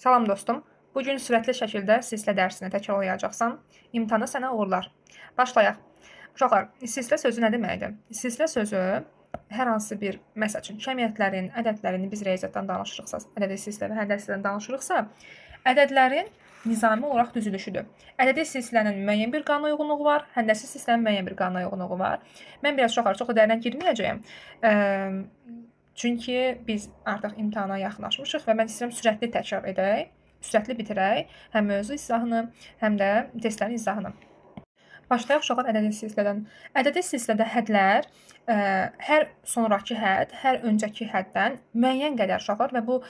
Salam dostum. Bugün sürətli şəkildə silsilə dərsini təkrarlayacaqsan. İmtahana sənə uğurlar. Başlayaq. Uşaqlar, silsilə sözü nə deməkdir? Silsilə sözü hər hansı bir, məsəl üçün, kəmiyyətlərin, ədədlərin, biz riyaziyyatdan danışırıqsa, ədədi silsilə və həndəsidən danışırıqsa, ədədlərin nizami olaraq düzülüşüdür. Ədədi silsilənin müəyyən bir qanuna uyğunluğu var, həndəsi silsilənin müəyyən bir qanuna uyğunluğu var. Mən biraz uşaqlar çox da dərinə girməyəcəyəm. Çünki biz artıq imtahana yaxınlaşmışıq və mən istəyirəm sürətli təkrar edək, sürətli bitirək həm mövzu izahını, həm də testlərin izahını. Başlayaq uşaqlar ədədi silsilədən. Ədədi silsilədə hədlər hər sonrakı hədd, hər öncəki həddən müəyyən qədər uşaqlar və bu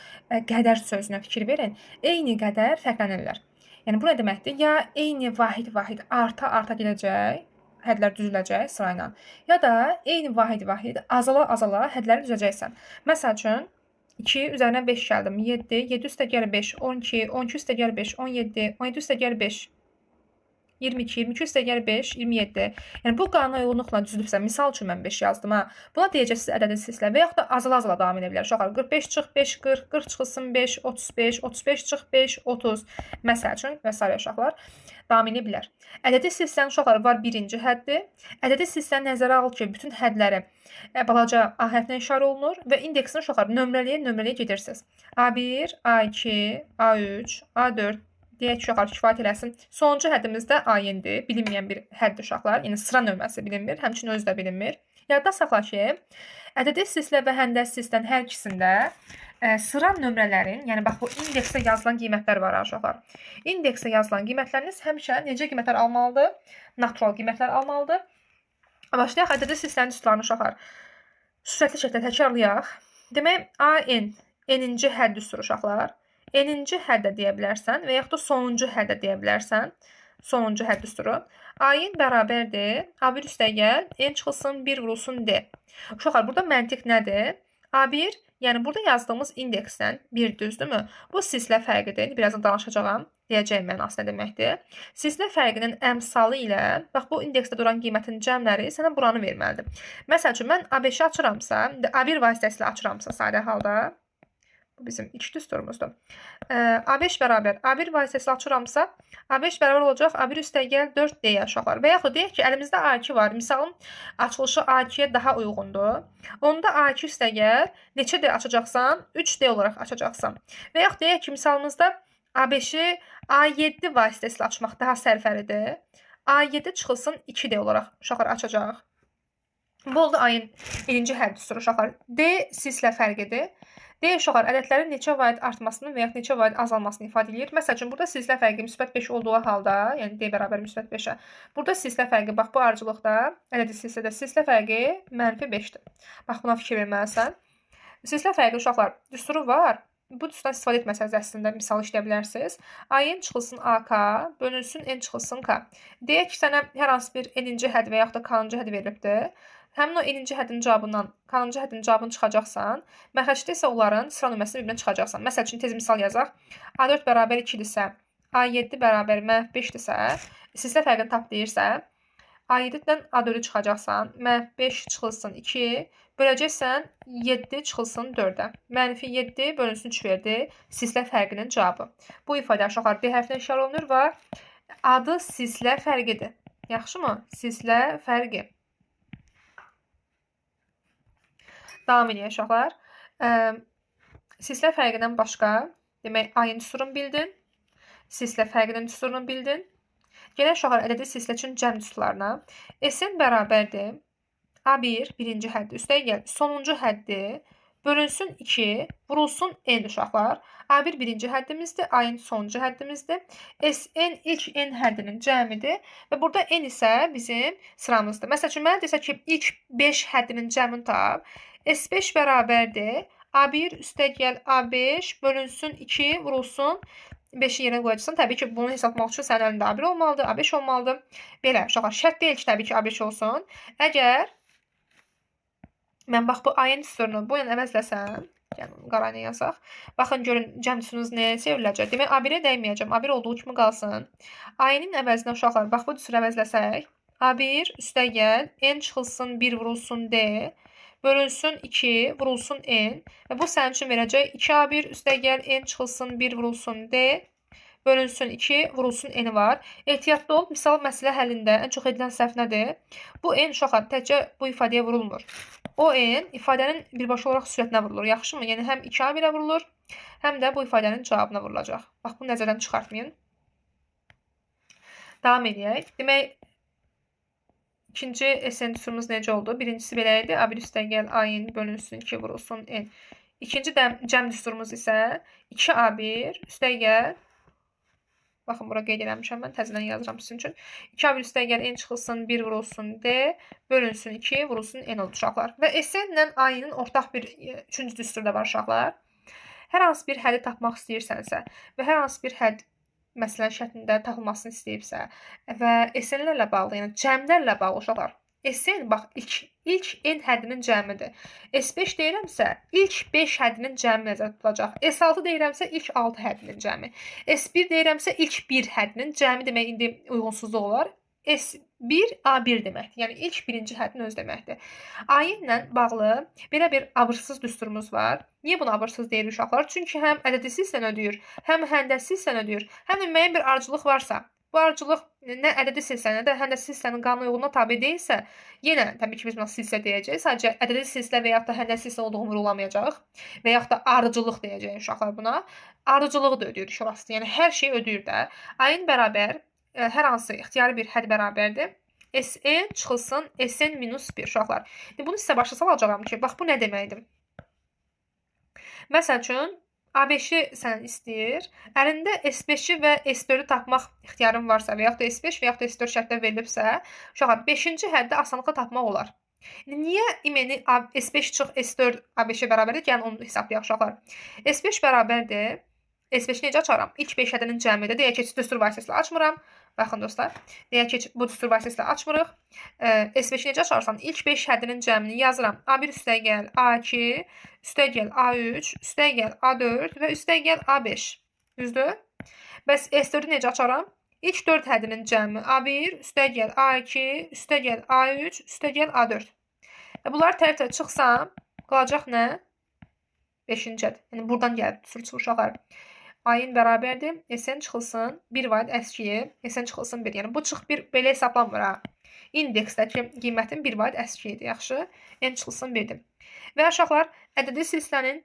qədər sözünə fikir verin, eyni qədər fərqlənirlər. Yəni bu nə deməkdir? Ya eyni vahid arta gedəcək, hədlər düzüləcək sırayla. Ya da eyni vahid azala hədləri düzəcəksən. Məsəl üçün 2 üzərinə 5 gəldim. 7, 7 üstə gəl 5, 12, 12 üstə gəl 5, 17, 17 üstə gəl 5, 22, 22 üstə gəl 5, 27. Yəni bu qanuna uyğunluqla düzülübsə, misal üçün mən 5 yazdım ha. Buna deyəcəksiniz ədədin silsilə və yaxud da azala davam edə bilər. Uşaqlar 45 çıx 5, 40, 40 çıxılsın 5, 35, 35 çıx 5, 30. Məsəl üçün və s. uşaqlar davam edə bilər. Ədədi silsilənin uşaqlar var birinci həddi. Ədədi silsiləni nəzərə al ki, bütün hədləri balaca A hərfinə işarə olunur və indeksini uşaqlar nömrəliyə gedirsiniz. A1, A2, A3, A4 deyək ki, uşaqlar kifayət eləsin. Sonuncu həddimizdə ayindir. Bilinməyən bir həddir uşaqlar. Yəni sıra nömrəsi bilinmir, həmçinin özü də bilinmir. Yadda saxla ki, ədədi silsilə və həndəs silsilənin hər ikisində sıra nömrələrin, yəni bax bu indeksdə yazılan qiymətlər var uşaqlar. İndeksdə yazılan qiymətləriniz həmişə necə qiymətlər almalıdır? Natural qiymətlər almalıdır. Başlayaq ədədi silsilənin üstlarını uşaqlar. Sürətli şəkildə təkrarlayaq. Demək, AN, N-ci hədd üstür uşaqlar. N-ci həddə deyə bilərsən və yaxud da sonuncu həddə deyə bilərsən. Sonuncu hədd üstürü. A-in bərabərdir. A1 üstə gəl, N çıxılsın 1 vurulsun D. Uşaqlar, burada məntiq nədir? A1, yəni burada yazdığımız indeksdən 1 düzdürmü? Bu silsilə fərqidir. Birazdan danışacağam. Deyəcəyim mənası nə deməkdir? Silsilə fərqinin əmsalı ilə, bax bu indeksdə duran qiymətin cəmləri sənə buranı verməlidir. Məsəl üçün, mən A5-i açıramsa, A1 vasitəsilə açıramsa sadə halda, bu bizim iç düsturumuzdur. A5 bərabər A1 vasitəsilə açıramsa, A5 bərabər olacaq A1 üstə gəl 4 deyə uşaqlar. Və yaxud deyək ki, əlimizdə A2 var. Misalın açılışı A2-yə daha uyğundur. Onda A2 üstə gəl neçə D açacaqsan? 3D olaraq açacaqsan. Və yaxud deyək ki, misalımızda A5-i A7 vasitəsilə açmaq daha sərfəlidir. A7 çıxılsın 2D olaraq uşaqlar açacaq. Bu oldu ayın birinci hədd üstürü uşaqlar. D silsilə fərqidir. D uşaqlar ədədlərin neçə vaid artmasını və yaxud neçə vaid azalmasını ifadə edir. Məsəl üçün, burada silsilə fərqi müsbət 5 olduğu halda, yəni D bərabər müsbət 5-ə. Burada silsilə fərqi, bax bu arıcılıqda, ədədi silsilədə silsilə fərqi mənfi 5-dir. Bax buna fikir verməlisən. Silsilə fərqi uşaqlar düsturu var. Bu düsturdan istifadə etməsəniz əslində misal işləyə bilərsiniz. A-n çıxılsın AK, bölünsün N çıxılsın K. Deyək ki, sənə hər hansı bir N-ci hədd və yaxud da K-cı hədd verilibdir. Həmin o N-ci həddin cavabından K-cı həddin cavabını çıxacaqsan, məxrəcdə isə onların sıra nömrəsini bir-birinə çıxacaqsan. Məsəl üçün, tez misal yazaq. A4 bərabər 2-dirsə, A7 bərabər -5-dirsə, silsilə fərqini tap deyirsə, A7-dən A4-ü çıxacaqsan, -5 çıxılsın 2, böləcəksən 7 çıxılsın 4-ə. -7 bölünsün 3 verdi, silsilə fərqinin cavabı. Bu ifadə uşaqlar D hərfinə işarə olunur və adı silsilə fərqidir. Yaxşımı? Silsilə fərqi. Davam edək uşaqlar. Silsilə fərqindən başqa, demək, ayın düsturunu bildin, silsilə fərqinin düsturunu bildin. Gələk uşaqlar ədədi silsilə üçün cəm düsturlarına. S-in bərabərdir. A1 birinci həddi üstə gəl, sonuncu həddi bölünsün 2, vurulsun N uşaqlar. A1 birinci həddimizdir, A-in sonuncu həddimizdir. S-N ilk N həddinin cəmidir və burada N isə bizim sıramızdır. Məsəl üçün, mənə desə ki, ilk 5 həddinin cəmini tap. S5 bərabərdir. A1 üstə gəl A5 bölünsün 2 vurulsun 5-i yerə qoyacaqsan. Təbii ki, bunu hesablamaq üçün sənin əlində A1 olmalıdır, A5 olmalıdır. Belə, uşaqlar, şərt deyil ki, təbii ki, A5 olsun. Əgər mən bax bu ayın düsturunu bu yana əvəzləsəm, yəni qarayla yazaq. Baxın, görün, cəm düsturunuz nəyə çevriləcək? Demək, A1-ə dəyməyəcəm. A1 olduğu kimi qalsın. Ayının əvəzinə uşaqlar, bax bu düsturu əvəzləsək, A1 üstə gəl, N çıxılsın 1 vurulsun D, bölünsün 2 vurulsun n və bu sənin üçün verəcək 2a1 üstəgəl n çıxılsın 1 vurulsun d bölünsün 2 vurulsun n var. Ehtiyatlı ol. Misal məsələ həllində ən çox edilən səhv nədir? Bu n uşaqlar təkcə bu ifadəyə vurulmur. O n ifadənin birbaşa olaraq sürətinə vurulur. Yaxşımı? Yəni həm 2a1-ə vurulur, həm də bu ifadənin cavabına vurulacaq. Bax, bunu nəzərdən çıxartmayın. Davam edək. Demək, ikinci SN düsturumuz necə oldu? Birincisi belə idi. A1 üstəgəl AN bölünsün 2 vurulsun N. İkinci cəm düsturumuz isə 2A1 üstəgəl, baxın, bura qeyd eləmişəm mən, təzədən yazıram sizin üçün. 2A1 üstəgəl N çıxılsın 1 vurulsun D bölünsün 2 vurulsun N oldu uşaqlar. Və SN ilə AN-ın ortaq bir üçüncü düsturda var uşaqlar. Hər hansı bir həddi tapmaq istəyirsənsə və hər hansı bir hədd məsələn şəklində tapılmasını istəyibsə və SN-lərlə bağlı, yəni cəmlərlə bağlı uşaqlar. SN bax ilk n həddinin cəmidir. S5 deyirəmsə ilk 5 həddinin cəmi nəzərdə tutulacaq. S6 deyirəmsə ilk 6 həddinin cəmi. S1 deyirəmsə ilk 1 həddinin cəmi demək indi uyğunsuzluq olar. S1 A1 deməkdir. Yəni ilk birinci həddin öz deməkdir. AN ilə bağlı belə bir abırsız düsturumuz var. Niyə bunu abırsız deyir uşaqlar? Çünki həm ədədi silsən ödəyir, həm həndəsi silsən ödəyir, həm də müəyyən bir arıcılıq varsa, bu arıcılıq nə ədədi silsən, nə də həndəsi silsənin qanuna uyğunluğuna tabe deyilsə, yenə təbii ki biz buna silsə deyəcəyik. Sadəcə ədədi silsə və yaxud da həndəsi silsə olduğu vurulamayacaq və yaxud da arıcılıq deyəcəyik uşaqlar buna. Arıcılığı da ödəyir şurası. Yəni hər şey ödəyir də. AN bərabər hər hansı ixtiyari bir hədd bərabərdir. SN çıxılsın SN minus 1 uşaqlar. Bunu sizə başa salacağam ki, bax bu nə deməkdir? Məsəl üçün A5-i sənin istəyir. Əlində S5-i və S4-ü tapmaq ixtiyarın varsa və yaxud da S5 və yaxud da S4 şərtdə verilibsə, uşaqlar 5-ci həddi asanlıqla tapmaq olar. Niyə imeni S5 çıx S4 A5-ə bərabərdir? Yəni onu hesablayaq uşaqlar. S5 bərabərdir. S5-i necə açaram? İlk 5 həddinin cəmidir. Deyək ki, düstur vasitəsilə açmıram. Baxın dostlar. Deyək ki, bu düstur vasitəsilə açmırıq. S5-i necə açarsan? İlk 5 həddinin cəmini yazıram. A1 üstəgəl A2, üstəgəl A3, üstəgəl A4 və üstəgəl A5. Düzdür? Bəs S4-ü necə açaram? İlk 4 həddinin cəmi A1, üstəgəl A2, üstəgəl A3, üstəgəl A4. Və bunları tərəf-tərəf çıxsam, qalacaq nə? 5-ci hədd. Yəni buradan gəlib düstur uşaqlar. AN bərabərdir. SN çıxılsın 1 vaid əskiyi. SN çıxılsın 1. Yəni bu çıx 1 belə hesablanmır ha. İndeksdəki qiymətin 1 vaid əskiyidir. Yaxşı. N çıxılsın 1-dir. Və uşaqlar, ədədi silsilənin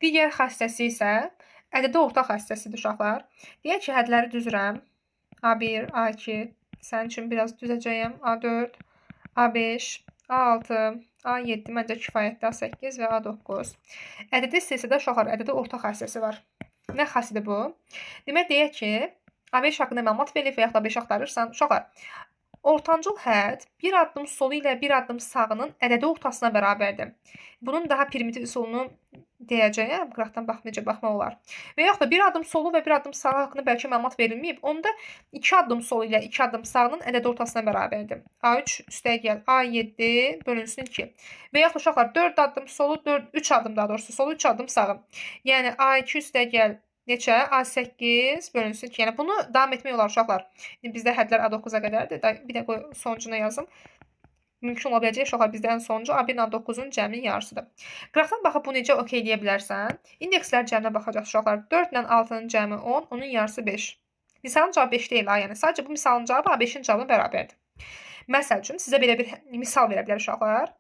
digər xassəsi isə ədədi ortaq xassəsidir uşaqlar. Deyək ki, hədləri düzürəm. A1, A2, sənin üçün biraz düzəcəyəm. A4, A5, A6, A7 məncə kifayətdir. A8 və A9. Ədədi silsilədə uşaqlar, ədədi ortaq xassəsi var. Nə xassədir bu? Demək, deyək ki, A5 haqqında məlumat verilib və yaxud da 5 axtarırsan, uşaqlar, ortancıl hədd bir addım solu ilə bir addım sağının ədədi ortasına bərabərdir. Bunun daha primitiv üsulunu deyəcəyəm, qıraqdan necə baxmaq olar. Və yaxud da bir addım solu və bir addım sağı haqqında bəlkə məlumat verilməyib, onda 2 addım solu ilə 2 addım sağının ədədi ortasına bərabərdir. A3 üstəgəl A7 bölünsün 2. Və yaxud da uşaqlar 4 addım solu, 3 addım daha doğrusu solu, 3 addım sağı. Yəni A2 üstəgəl neçə? A8 bölünsün 2. Yəni bunu davam etmək olar uşaqlar. Bizdə hədlər A9-a qədərdir. Bir də sonucuna yazım. Mümkün ola biləcək uşaqlar bizdə ən sonuncu A1 9-un cəminin yarısıdır. Qıraqdan baxıb bu necə okey deyə bilərsən? İndekslər cəminə baxacaq uşaqlar. 4 ilə 6-nın cəmi 10, onun yarısı 5. Misalın cavabı 5 deyil ha, yəni sadəcə bu misalın cavabı A5-in cavabına bərabərdir. Məsəl üçün sizə belə bir misal verə bilər uşaqlar.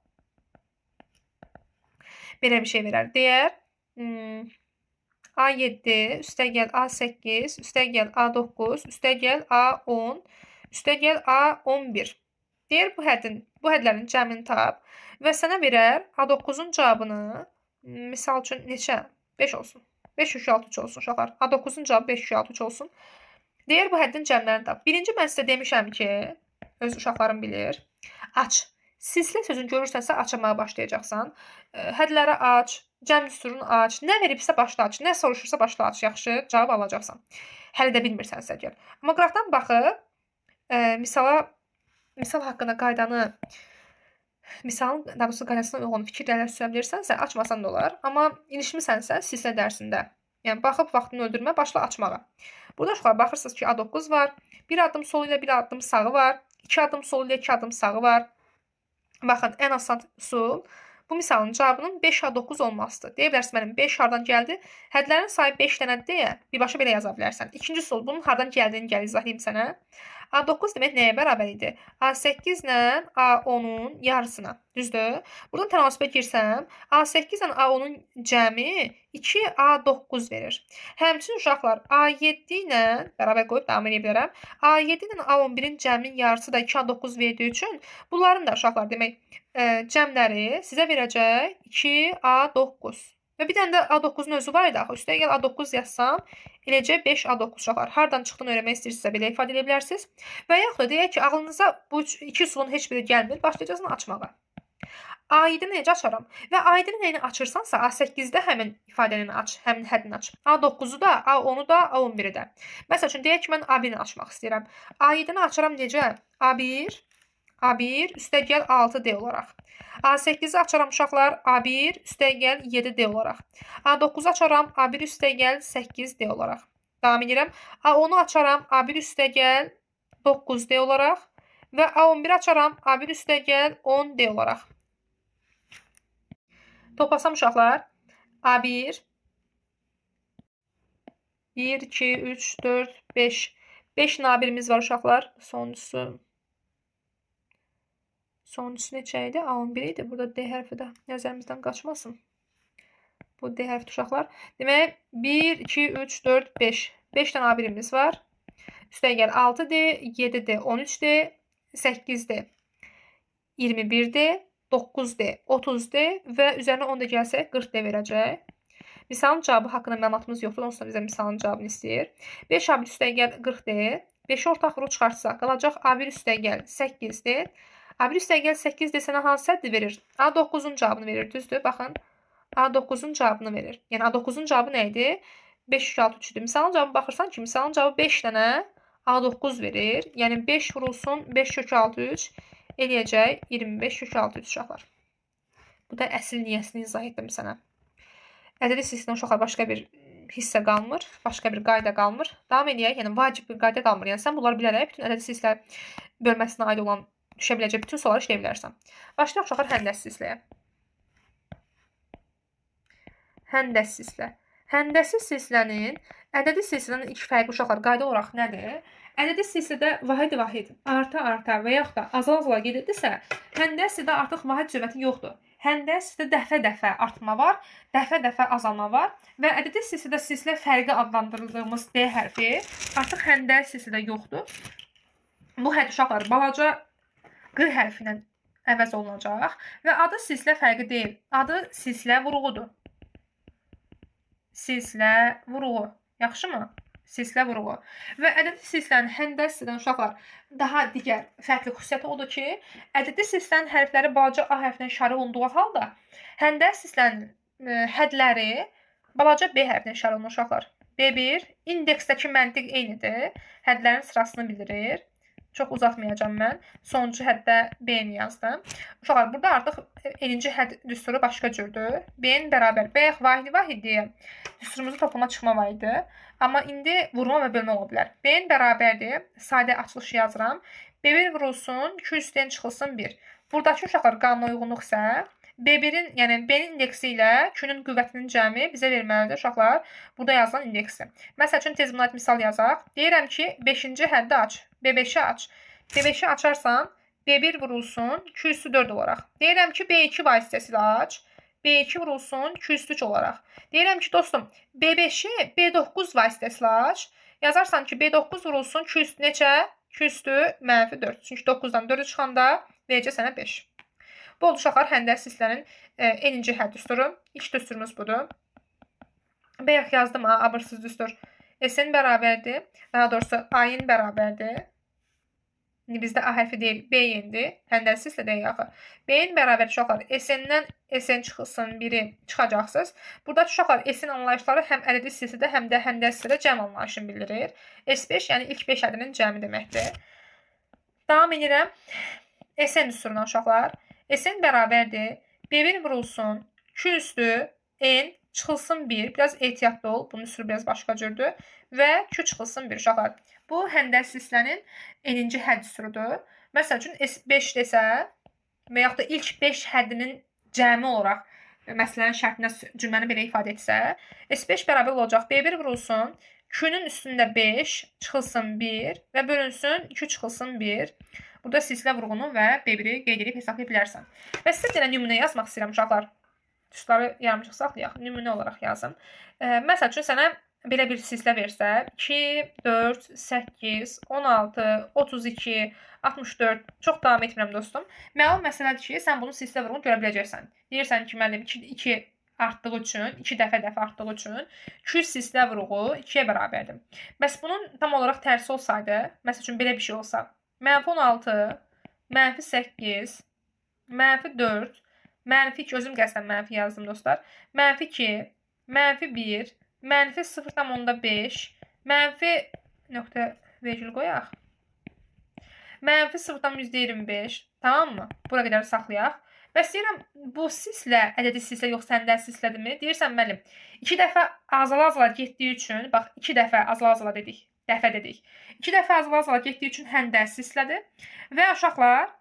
Belə bir şey verər. Deyər A7 üstəgəl A8 üstəgəl A9 üstəgəl A10 üstəgəl A11. Deyər bu hədlərin cəmini tap və sənə verər A9-un cavabını, misal üçün neçə? 5 olsun. 5 3 6 3 olsun uşaqlar. A9-un cavabı 5 3 6 3 olsun. Deyər bu həddin cəmlərini tap. Birinci mən sizə demişəm ki, öz uşaqlarım bilir. Aç. Silsilə sözünü görürsənsə açmağa başlayacaqsan. Hədləri aç, cəm düsturunu aç, nə veribsə başla aç, nə soruşursa başla aç, yaxşı cavab alacaqsan. Hələ də bilmirsənsə gəl. Amma qıraqdan baxıb misal haqqında qaydanı, misalın daha doğrusu qaydasına uyğun fikirlərlə süzə bilirsənsə açmasan da olar. Amma ilişmisənsə silsilə dərsində, yəni baxıb vaxtını öldürmə, başla açmağa. Burada uşaqlar baxırsınız ki, A9 var, bir addım solu ilə bir addım sağı var, 2 addım solu ilə 2 addım sağı var. Baxın, ən asan üsul Bu misalın cavabının 5A9 olmasıdır. Deyə bilərsən mənim 5 hardan gəldi? Hədlərin sayı 5 dənədir deyə birbaşa belə yaza bilərsən. İkinci sual bunun hardan gəldiyini gəl izahlayım sənə. A9 demək nəyə bərabər idi? A8 ilə A10-un yarısına. Düzdür? Buradan tənasübə girsəm, A8 ilə A10-un cəmi 2A9 verir. Həmçinin uşaqlar A7 ilə bərabər qoyub davam edə bilərəm. A7 ilə A11-in cəminin yarısı da 2A9 verdiyi üçün bunların da uşaqlar demək cəmləri sizə verəcək 2A9. Və bir dənə də A9-un özü var idi axı. Üstəgəl A9 yazsam, eləcə 5A9 uşaqlar. Hardan çıxdığını öyrənmək istəyirsinizsə belə ifadə edə bilərsiniz. Və yaxud da deyək ki, ağlınıza bu iki üsulun heç biri gəlmir, başlayacaqsınız açmağa. A7-ni necə açaram? Və A7-ni nəyini açırsansa, A8-də həmin ifadəni aç, həmin həddini aç. A9-u da, A10-u da, A11-i də. Məsəl üçün, deyək ki, mən A1-ni açmaq istəyirəm. A7-ni açaram necə? A1 üstəgəl 6D olaraq. A8-i açaram uşaqlar, A1 üstəgəl 7D olaraq. A9-u açaram, A1 üstəgəl 8D olaraq. Davam edirəm. A10-u açaram, A1 üstəgəl 9D olaraq. Və A11-i açaram, A1 üstəgəl 10D olaraq. Toplasam uşaqlar, A1, 1, 2, 3, 4, 5. 5 A1-imiz var uşaqlar. Sonuncusu neçə idi? A11 idi. Burada D hərfi də nəzərimizdən qaçmasın. Bu D hərfi uşaqlar. Demək, 1, 2, 3, 4, 5. 5 dənə A1-imiz var. Üstəgəl 6D, 7D, 13D, 8D, 21D, 9D, 30D və üzərinə 10 da gəlsək 40D verəcək. Misalın cavabı haqqında məlumatımız yoxdur. Onsuz da bizə misalın cavabını istəyir. 5 A1 üstəgəl 40D. 5-i ortaq rol çıxartsaq qalacaq A1 üstəgəl 8D. A1 üstəgəl 8 desənə hansı həddi verir? A9-un cavabını verir, düzdür? Baxın, A9-un cavabını verir. Yəni, A9-un cavabı nə idi? 5 kök 6 3-dür. Misalın cavabı baxırsan ki, misalın cavabı 5 dənə A9 verir. Yəni, 5 vurulsun 5 kök 6 3 eləyəcək 25 kök 6 3 uşaqlar. Bu da əsl niyyəsini izah etdim sənə. Ədədi silsilədən uşaqlar başqa bir hissə qalmır, başqa bir qayda qalmır. Davam edək, yəni vacib bir qayda qalmır. Yəni, sən bunları bilərək bütün ədədi silsilə bölməsinə aid olan düşə biləcək bütün sualları işləyə bilərsən. Başlayaq uşaqlar həndəs silsiləyə. Həndəs silsilə. Həndəsi silsilənin ədədi silsilənin ilk fərqi uşaqlar qayda olaraq nədir? Ədədi silsilədə vahid arta və yaxud da azala gedirdisə, həndəs silsilədə artıq vahid cöməti yoxdur. Həndəs silsilədə dəfə-dəfə artma var, dəfə-dəfə azalma var və ədədi silsilədə silsilə fərqi adlandırdığımız D hərfi artıq həndəs silsilədə yoxdur. Bu hədd uşaqlar balaca Q hərfi ilə əvəz olunacaq və adı silsilə fərqi deyil. Adı silsilə vuruğudur. Silsilə vuruğu. Yaxşımı? Silsilə vuruğu. Və ədədi silsilənin həndəs silsilədən uşaqlar daha digər fərqli xüsusiyyəti odur ki, ədədi silsilənin hərfləri balaca A hərfinə işarə olunduğu halda, həndəs silsilənin hədləri balaca B hərfinə işarə olunur uşaqlar. B1 indeksdəki məntiq eynidir. Hədlərin sırasını bildirir. Çox uzatmayacağım mən. Sonuncu həddə B-ni yazdım. Uşaqlar, burada artıq 50-ci hədd düsturu başqa cürdür. B-nin bərabər. Bayaq vahid deyə düsturumuzu toplama çıxma var idi. Amma indi vurma və bölmə ola bilər. B-nin bərabərdir. Sadə açılışı yazıram. B1 vurulsun, 2 üstdən çıxılsın 1. Buradakı uşaqlar qanuna uyğunluq isə B1-in, yəni B-nin indeksi ilə Q-nun qüvvətinin cəmi bizə verməlidir uşaqlar. Burada yazılan indeksi. Məsəl üçün tez buna misal yazaq. Deyirəm ki, 5-ci həddi aç. B5-i aç. B5-i açarsan, B1 vurulsun 2 üstü 4 olaraq. Deyirəm ki, B2 vasitəsilə aç. B2 vurulsun 2 üstü 3 olaraq. Deyirəm ki, dostum, B5-i B9 vasitəsilə aç. Yazarsan ki, B9 vurulsun 2 üstü neçə? 2 üstü mənfi 4. Çünki 9-dan 4-ü çıxanda verəcək sənə 5. Bu oldu uşaqlar həndəs silsilənin eninci hədd düsturu. İlk düsturumuz budur. Bayaq yazdım ha, abırsız düstur. S-in bərabərdir. Daha doğrusu A-nin bərabərdir. Bizdə A hərfi deyil, B yendir. Həndəs silsilə deyək axı. B-nin bərabər uşaqlar S-dən S-in çıxılsın biri çıxacaqsınız. Burada uşaqlar S-in anlayışları həm ədədi silsilədə, həm də həndəs silsilədə cəm anlayışını bildirir. S5 yəni ilk 5 ədədinin cəmi deməkdir. Davam edirəm. S-in düsturuna uşaqlar. S-in bərabərdir. B1 vurulsun 2 üstü N çıxılsın 1. Biraz ehtiyatlı ol. Bunun üstü biraz başqa cürdür. Və Q çıxılsın 1 uşaqlar. Bu həndəs silsilənin eninci hədd düsturudur. Məsəl üçün S5 desə və yaxud da ilk 5 həddinin cəmi olaraq məsələnin şərtində cümləni belə ifadə etsə, S5 bərabər olacaq B1 vurulsun, Q-nun üstündə 5 çıxılsın 1 və bölünsün 2 çıxılsın 1. Burada silsilə vurğunu və B1-i qeyd edib hesablaya bilərsən. Və sizə belə nümunə yazmaq istəyirəm uşaqlar. Tuşları yarımçıq saxlayaq, nümunə olaraq yazım. Məsəl üçün sənə belə bir silsilə versə, 2, 4, 8, 16, 32, 64, çox davam etmirəm dostum. Məlum məsələdir ki, sən bunu silsilə vurğunu görə biləcəksən. Deyirsən ki, müəllim 2 artdığı üçün, 2 dəfə artdığı üçün 2 silsilə vurğu 2-yə bərabərdir. Bəs bunun tam olaraq tərsi olsaydı, məsəl üçün belə bir şey olsa, -16, -8, -4, -2, özüm qəsdən mənfi yazdım dostlar, -2, -1, -0,5, nöqtə virgül qoyaq, -0,25, tamam mı? Bura qədər saxlayaq. Bəs deyirəm, bu silsilə ədədi silsilə yox, səndə silsilədirmi? Deyirsən, müəllim, 2 dəfə azala-azala getdiyi üçün, bax, 2 dəfə azala-azala dedik, dəfə dedik. 2 dəfə azala-azala getdiyi üçün həndə silsilədir. Və uşaqlar,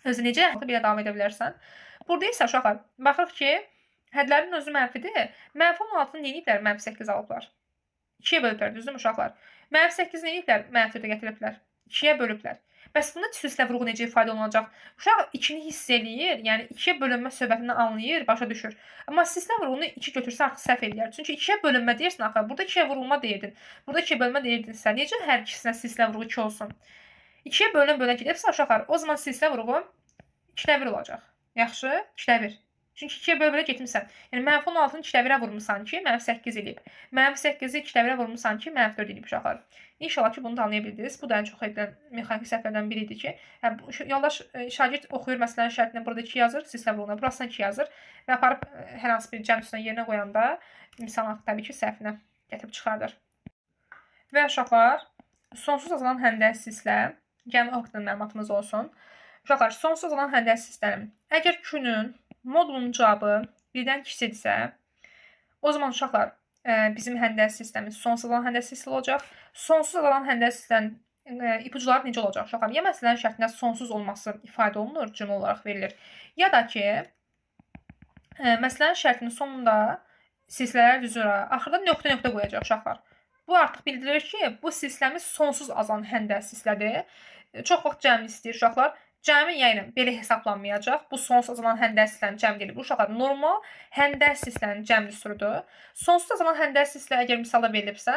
özü necə? Belə davam edə bilərsən. Burada isə uşaqlar, baxırıq ki, hədlərin özü mənfidir. -16-nı neyiblər? -8 alıblar. 2-yə bölüblər, düzdür mü uşaqlar? -8-i neyiblər? -4-ə gətiriblər. 2-yə bölüblər. Bəs bunda silsilə vurğu necə ifadə olunacaq? Uşaq 2-ni hiss eləyir, yəni 2-yə bölünmə söhbətini anlayır, başa düşür. Amma silsilə vurğunu 2 götürsə artıq səhv eləyər. Çünki 2-yə bölünmə deyirsən axı, burada 2-yə vurulma deyirdin. Burada 2-yə bölünmə deyirdinsə, necə hər ikisinə silsilə vurğu 2 olsun? 2-yə bölünə gedibsə uşaqlar, o zaman silsilə vurğu 2-də 1 olacaq. Yaxşı? 2-də 1. Çünki 2-yə bölə getmirsən. Yəni -16-nı 2-də 1-ə vurmusan ki, -8 eləyib. -8-i 2-də 1-ə vurmusan ki, -4 eləyib uşaqlar. İnşallah ki, bunu da anlaya bildiniz. Bu da ən çox edilən mexaniki səhvlərdən biri idi ki, yoldaş şagird oxuyur məsələnin şərtini burada 2 yazır, silsilə vurğuna burasına 2 yazır və aparıb hər hansı bir cəm üstünə yerinə qoyanda misal təbii ki, səhvinə gətirib çıxardır. Və uşaqlar, sonsuz azalan həndə silsilə, gəlin o haqqında məlumatımız olsun. Uşaqlar, sonsuz azalan həndə silsilənin əgər Q-nun modulunun cavabı 1-dən kiçikdirsə, o zaman uşaqlar bizim həndə sistemimiz sonsuz azalan həndə silsilə olacaq. Sonsuz azalan həndə silsilənin ipucuları necə olacaq uşaqlar? Ya məsələnin şərtində sonsuz olması ifadə olunur, cümlə olaraq verilir. Ya da ki, məsələnin şərtinin sonunda silsilələr düzürə, axırda nöqtə qoyacaq uşaqlar. Bu artıq bildirir ki, bu silsiləmiz sonsuz azalan həndə silsilədir. Çox vaxt cəmi istəyir uşaqlar. Cəmi yəni belə hesablanmayacaq. Bu sonsuz azalan həndə silsilənin cəm deyil. Bu uşaqlar normal həndə silsilənin cəm düsturudur. Sonsuz azalan həndə silsilə əgər misalda verilibsə,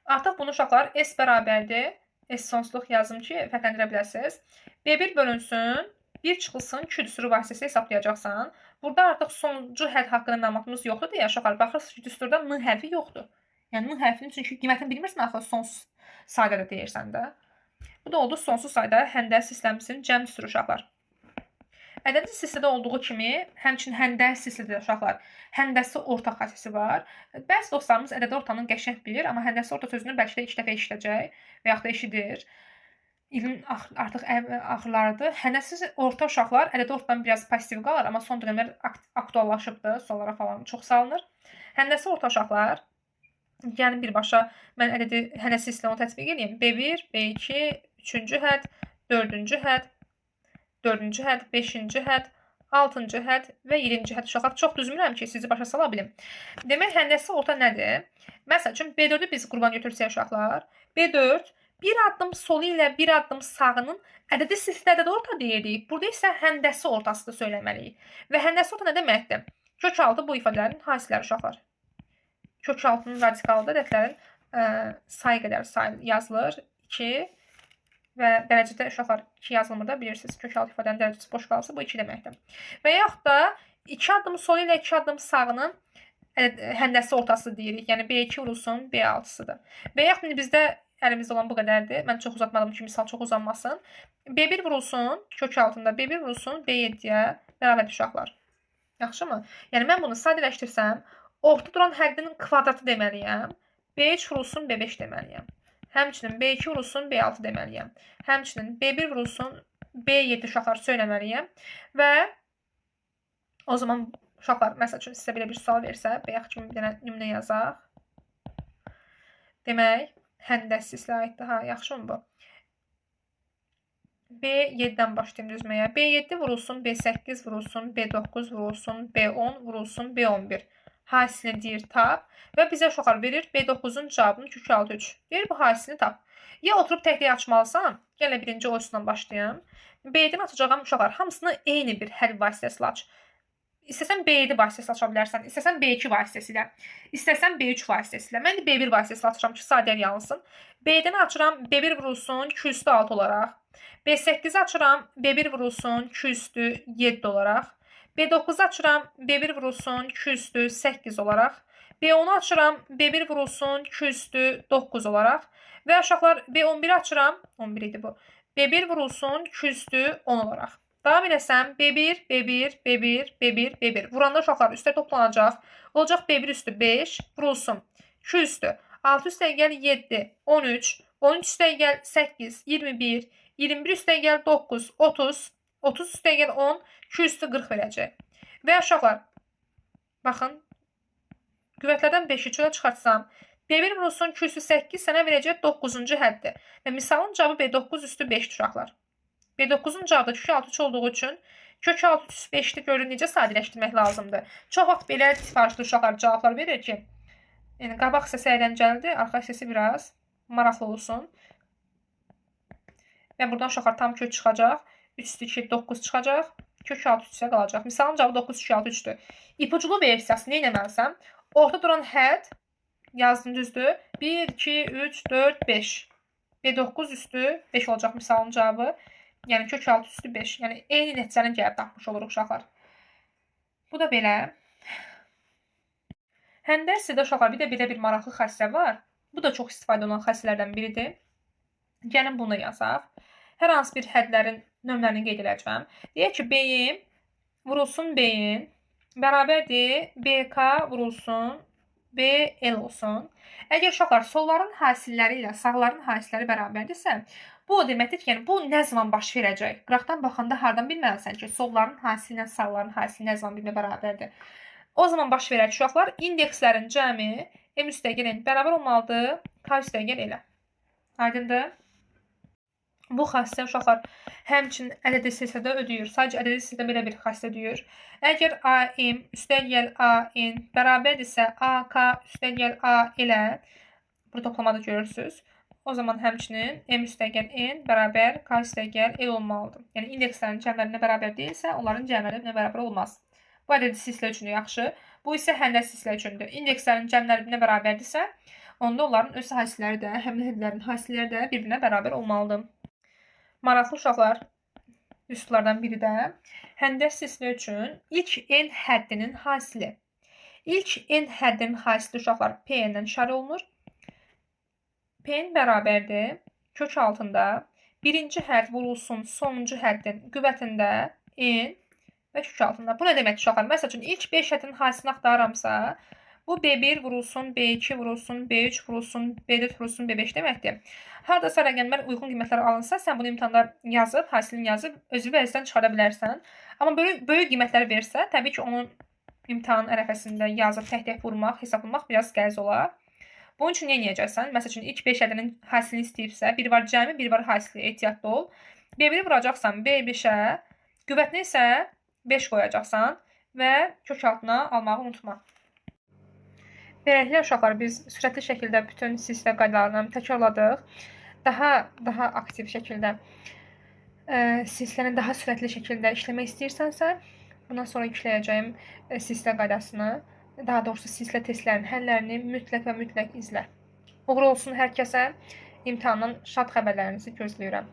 artıq bunu uşaqlar S bərabərdir. S sonsuzluq yazım ki, fərqləndirə biləsiniz. B1 bölünsün, 1 çıxılsın, Q düsturu vasitəsilə hesablayacaqsan. Burada artıq sonuncu hədd haqqında məlumatımız yoxdur deyə uşaqlar baxırsınız ki, düsturda N hərfi yoxdur. Yəni N hərfinin çünki qiymətini bilmirsən axı sonsuz sayda da deyirsən də. Bu da oldu sonsuz sayda həndə silsiləmizin cəm düsturu uşaqlar. Ədədi silsilədə olduğu kimi, həmçinin həndə silsilədə uşaqlar, həndəsi orta xassisi var. Bəzi dostlarımız ədədi ortanı qəşəng bilir, amma həndəsi orta sözünü bəlkə də 2 dəfə eşidəcək və yaxud da eşidir. İlin artıq axırlarıdır. Həndəsi orta uşaqlar ədədi ortadan biraz pasiv qalır, amma son dönəmlər aktuallaşıbdır, suallara falan çox salınır. Həndəsi orta uşaqlar, yəni birbaşa mən ədədi həndəsi silsilə onu tətbiq edeyim. B1, B2, 3-cü hədd, 4-cü hədd, 4-cü hədd, 5-ci hədd, 6-cı hədd və 7-ci hədd uşaqlar. Çox düzmürəm ki, sizi başa sala bilim. Demək, həndəsi orta nədir? Məsəl üçün, B4-ü biz qurban götürsək uşaqlar, B4 bir addım solu ilə bir addım sağının ədədi silsilədə də orta deyirik. Burada isə həndəsi ortasını söyləməliyik. Və həndəsi orta nə deməkdir? Kök altı bu ifadələrin hasilləri uşaqlar. Kök altının radikalı ədədlərin sayı qədər yazılır. 2 və dərəcədə uşaqlar 2 yazılmır da bilirsiniz. Kök altı ifadənin dərəcəsi boş qalsa bu 2 deməkdir. Və yaxud da 2 addım solu ilə 2 addım sağının həndəsi ortası deyirik. Yəni B2 vurulsun B6-sıdır. Və yaxud bizdə əlimizdə olan bu qədərdir. Mən çox uzatmadım ki, misal çox uzanmasın. B1 vurulsun kök altında, B1 vurulsun B7-yə bərabər uşaqlar. Yaxşımı? Yəni mən bunu sadələşdirsəm, orta duran həddinin kvadratı deməliyəm. B3 vurulsun B5 deməliyəm. Həmçinin B2 vurulsun B6 deməliyəm. Həmçinin B1 vurulsun B7 uşaqlar söyləməliyəm. Və o zaman uşaqlar, məsəl üçün sizə belə bir sual versə, bayaq kimi bir dənə nümunə yazaq. Demək, həndəsi silsilə aiddir. Ha, yaxşı mı bu? B7-dən başlayayım düzməyə. B7 vurulsun, B8 vurulsun, B9 vurulsun, B10 vurulsun, B11. Hasilini deyir tap və bizə uşaqlar verir B9-un cavabını kök altı 3. Deyir bu hasilini tap. Ya oturub təkliyə açmalısan, gəlin birinci oyundan başlayayım. B7-ni açacağım uşaqlar hamısını eyni bir həll vasitəsilə aç. İstəsən B7 vasitəsilə aça bilərsən, istəsən B2 vasitəsilə, istəsən B3 vasitəsilə. Mən də B1 vasitəsilə açıram ki, sadələr yansın. B7-ni açıram, B1 vurulsun 2 üstü 6 olaraq. B8-i açıram, B1 vurulsun 2 üstü 7 olaraq. B9-u açıram, B1 vurulsun 2 üstü 8 olaraq. B10-u açıram, B1 vurulsun 2 üstü 9 olaraq. Və uşaqlar B11-i açıram, 11 idi bu. B1 vurulsun 2 üstü 10 olaraq. Davam edəsəm B1, B1, B1, B1, B1. Vuranda uşaqlar üstə toplanacaq. Olacaq B1 üstü 5 vurulsun 2 üstü 6 üstə gəl 7, 13, 13 üstə gəl 8, 21, 21 üstə gəl 9, 30, 30 üstə gəl 10, 2 üstü 40 verəcək. Və uşaqlar, baxın, qüvvətlərdən 5-i çölə çıxartsam, B1 vurulsun 2 üstü 8 sənə verəcək 9-cu həddir. Və misalın cavabı B9 üstü 5-dir uşaqlar. B9-un cavabı kök altı 3 olduğu üçün kök altı üstü 5-li görün necə sadələşdirmək lazımdır. Çox vaxt belə tiparlı uşaqlar cavablar verir ki, yəni qabaq hissəsi əyləncəlidir, arxa hissəsi biraz maraqlı olsun. Və buradan uşaqlar tam kök çıxacaq. 3 üstü 2, 9 çıxacaq. Kök altı 3 isə qalacaq. Misalın cavabı 9, kök altı 3-dür. İpuculu versiyası nə etməlisən? Orta duran hədd yazdım düzdür. 1, 2, 3, 4, 5. B9 üstü 5 olacaq misalın cavabı. Yəni kök altı üstü 5. Yəni eyni nəticəni gəlib tapmış oluruq uşaqlar. Bu da belə. Həndə sizdə uşaqlar bir də belə bir maraqlı xəstə var. Bu da çox istifadə olunan xəstələrdən biridir. Gəlin bunu yazaq. Hər hansı bir hədlərin nömrələrini qeyd edəcəm. Deyək ki, B-in vurulsun B-in bərabərdir BK vurulsun BL olsun. Əgər uşaqlar solların hasilləri ilə sağların hasilləri bərabərdirsə, bu o deməkdir ki, yəni bu nə zaman baş verəcək? Qıraqdan baxanda hardan bilməlisən ki, solların hasili ilə sağların hasili nə zaman bir-birinə bərabərdir? O zaman baş verər ki, uşaqlar indekslərin cəmi M üstə gəl N bərabər olmalıdır K üstə gəl L-ə. Aydındır? Bu xassə uşaqlar həmçinin ədədi silsilədə ödəyir. Sadəcə ədədi silsilədə belə bir xassə deyir. Əgər AM üstə gəl AN bərabərdirsə AK üstə gəl AL-ə, burada toplamada görürsünüz. O zaman həmçinin M üstə gəl N bərabər K üstə gəl L olmalıdır. Yəni indekslərin cəmlərinə bərabər deyilsə, onların cəmləri birbirine bərabər olmaz. Bu ədədi silsilə üçün yaxşı. Bu isə həndə silsilə üçündür. İndekslərin cəmləri birbirine bərabərdirsə, onda onların öz hasilləri də, həmin hədlərin hasilləri də birbirine bərabər olmalıdır. Maraqlı uşaqlar, üsullardan biri də həndə silsilə üçün ilk N həddinin hasili. İlk N həddinin hasili uşaqlar P-dən işarə olunur. P-nin bərabərdir. Kök altında birinci hədd vurulsun sonuncu həddin qüvvətində N və kök altında. Bu nə deməkdir uşaqlar? Məsəl üçün ilk 5 həddin hasilini axtarıramsa, bu B1 vurulsun, B2 vurulsun, B3 vurulsun, B4 vurulsun, B5 deməkdir. Haradasa rəqəmlər uyğun qiymətlər alınsa, sən bunu imtahanda yazıb, hasilini yazıb, özü vəzifədən çıxara bilərsən. Amma böyük qiymətlər versə, təbii ki, onun imtahan ərəfəsində yazıb tək-tək vurmaq, hesablamaq biraz qəliz olar. Bunun üçün nə edəcəksən? Məsəl üçün, ilk 5 ədənin hasilini istəyibsə, biri var cəmi, biri var hasili, ehtiyatlı ol. B1-i vuracaqsan B5-ə, qüvvətini isə 5 qoyacaqsan və kök altına almağı unutma. Beləliklə uşaqlar, biz sürətli şəkildə bütün silsilə qaydalarını təkrarladıq. Daha aktiv şəkildə silsiləni daha sürətli şəkildə işləmək istəyirsənsə, bundan sonra yükləyəcəyim silsilə qaydasını, daha doğrusu silsilə testlərinin həllərini mütləq və mütləq izlə. Uğurlu olsun hər kəsə. İmtahandan şad xəbərlərinizi gözləyirəm.